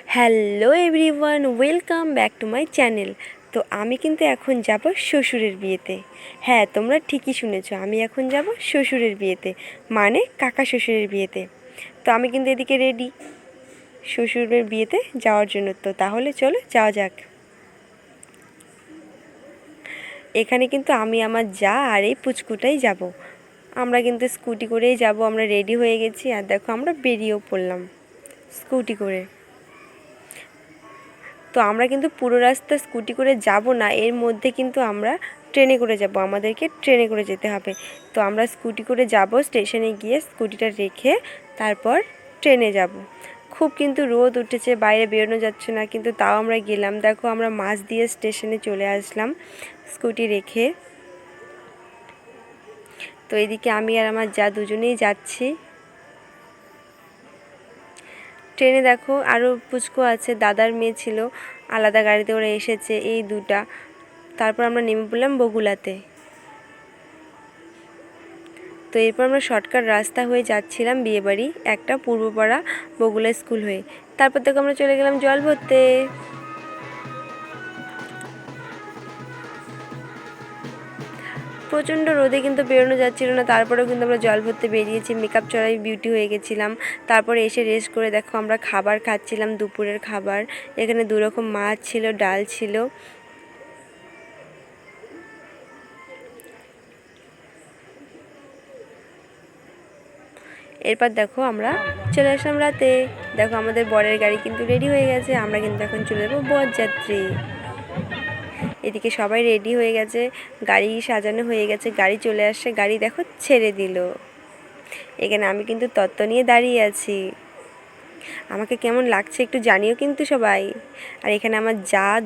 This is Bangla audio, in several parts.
Hello everyone, welcome back to my channel. তো আমি কিন্তু এখন যাব শ্বশুরের বিয়েতে। হ্যাঁ, তোমরা ঠিকই শুনেছো, আমি এখন যাব শ্বশুরের বিয়েতে, মানে কাকা শ্বশুরের বিয়েতে। তো আমি কিন্তু এদিকে রেডি শ্বশুরের বিয়েতে যাওয়ার জন্য। তো তাহলে চলো যাওয়া যাক। এখানে কিন্তু আমি আমার যা আর এই পুচকুটাই যাব। আমরা কিন্তু স্কুটি করেই যাব। আমরা রেডি হয়ে গেছি, আর দেখো আমরা বেরিয়েও পড়লাম স্কুটি করে। তো আমরা কিন্তু পুরো রাস্তা স্কুটি করে যাব না, এর মধ্যে কিন্তু আমরা ট্রেনে করে যাব, আমাদেরকে ট্রেনে করে যেতে হবে। তো আমরা স্কুটি করে যাব, স্টেশনে গিয়ে স্কুটিটা রেখে তারপর ট্রেনে যাব। খুব কিন্তু রোদ উঠেছে, বাইরে বেরোনো যাচ্ছে না, কিন্তু তাও আমরা গেলাম। দেখো আমরা মাঝ দিয়ে স্টেশনে চলে আসলাম স্কুটি রেখে। তো এদিকে আমি আর আমার যা দুজনেই যাচ্ছি ট্রেনে। দেখো আরও পুচকু আছে, দাদার মেয়ে ছিল, আলাদা গাড়িতে ওরা এসেছে এই দুটা। তারপর আমরা নেমে পড়লাম বগুলাতে। তো এরপর আমরা শর্টকাট রাস্তা হয়ে যাচ্ছিলাম বিয়েবাড়ি, একটা পূর্বপাড়া বগুলা স্কুল হয়ে। তারপর থেকে আমরা চলে গেলাম জল ভরতে। প্রচণ্ড রোদে কিন্তু বেরোনো যাচ্ছিল না, তারপরেও কিন্তু আমরা জল ভরতে বেরিয়েছি। মেকআপ চড়াই বিউটি হয়ে গেছিলাম। তারপরে এসে রেস্ট করে দেখো আমরা খাবার খাচ্ছিলাম, দুপুরের খাবার। এখানে দুরকম মাছ ছিল, ডাল ছিল। এরপর দেখো আমরা চলে আসলাম রাতে। দেখো আমাদের বরের গাড়ি কিন্তু রেডি হয়ে গেছে, আমরা কিন্তু এখন চলে যাবো বরযাত্রী। এদিকে সবাই রেডি হয়ে গেছে, গাড়ি সাজানো হয়ে গেছে, গাড়ি চলে আসছে, গাড়ি দেখো ছেড়ে দিল। এখানে আমি কিন্তু তত্ত্ব নিয়ে দাঁড়িয়ে আছি। আমাকে কেমন লাগছে একটু জানিও কিন্তু সবাই। আর এখানে আমার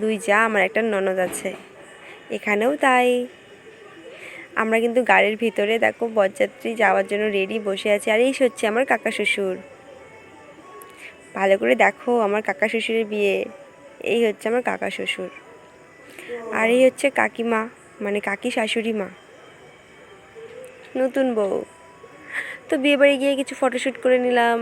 দুই যা, আমার একটা ননদ আছে, এখানেও তাই। আমরা কিন্তু গাড়ির ভিতরে দেখো বরযাত্রী যাওয়ার জন্য রেডি বসে আছি। আর এই হচ্ছে আমার কাকা শ্বশুর। ভালো করে দেখো আমার কাকা শ্বশুরের বিয়ে। এই হচ্ছে আমার কাকা শ্বশুর, আর এই হচ্ছে কাকিমা, মানে কাকি শাশুড়ি মা, নতুন বউ। তো বিয়ে বাড়ি গিয়ে কিছু ফটোশ্যুট করে নিলাম।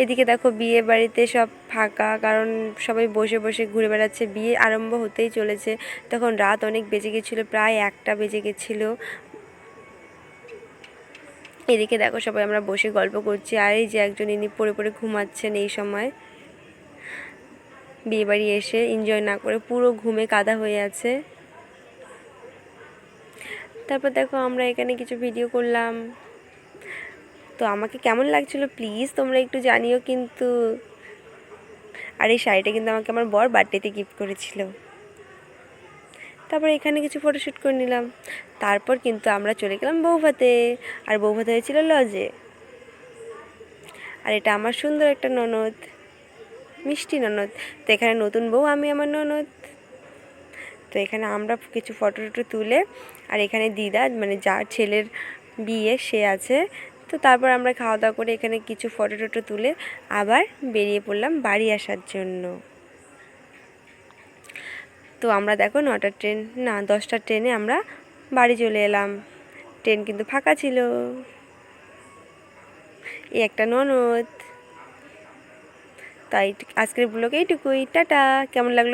এদিকে দেখো বিয়ে বাড়িতে সব ফাঁকা, কারণ সবাই বসে বসে ঘুরে বেড়াচ্ছে। বিয়ে আরম্ভ হতেই চলেছে। তখন রাত অনেক বেজে গেছিলো, প্রায় 1টা বেজে গেছিলো। এদিকে দেখো সবাই আমরা বসে গল্প করছি, আর এই যে একজন ইনি পড়ে পড়ে ঘুমাচ্ছেন। এই সময় বিয়েবাড়ি এসে এনজয় না করে পুরো ঘুমে কাদা হয়ে আছে। তারপর দেখো আমরা এখানে কিছু ভিডিও করলাম। তো আমাকে কেমন লাগছিলো প্লিজ তোমরা একটু জানিও কিন্তু। আর এই শাড়িটা কিন্তু আমাকে আমার বর বার্থডেতে গিফট করেছিল। তারপর এখানে কিছু ফটোশ্যুট করে নিলাম। তারপর কিন্তু আমরা চলে গেলাম বৌভাতে। আর বৌভাতে হয়েছিল লজে। আর এটা আমার সুন্দর একটা ননদ, মিষ্টি ননদ। তো এখানে নতুন বউ, আমি আমার ননদ। তো এখানে আমরা কিছু ফটো তুলে, আর এখানে দিদা, মানে যার ছেলের বিয়ে সে আছে। তো তারপর আমরা খাওয়া দাওয়া করে এখানে কিছু ফটো তুলে আবার বেরিয়ে পড়লাম বাড়ি আসার জন্য। তো আমরা দেখো 9টার ট্রেন, না 10টার ট্রেনে আমরা বাড়ি চলে এলাম। ট্রেন কিন্তু ফাঁকা ছিল। এই একটা ননদ। তাই আজকের ব্লগে এইটুকুই। টাটা। কেমন লাগলো?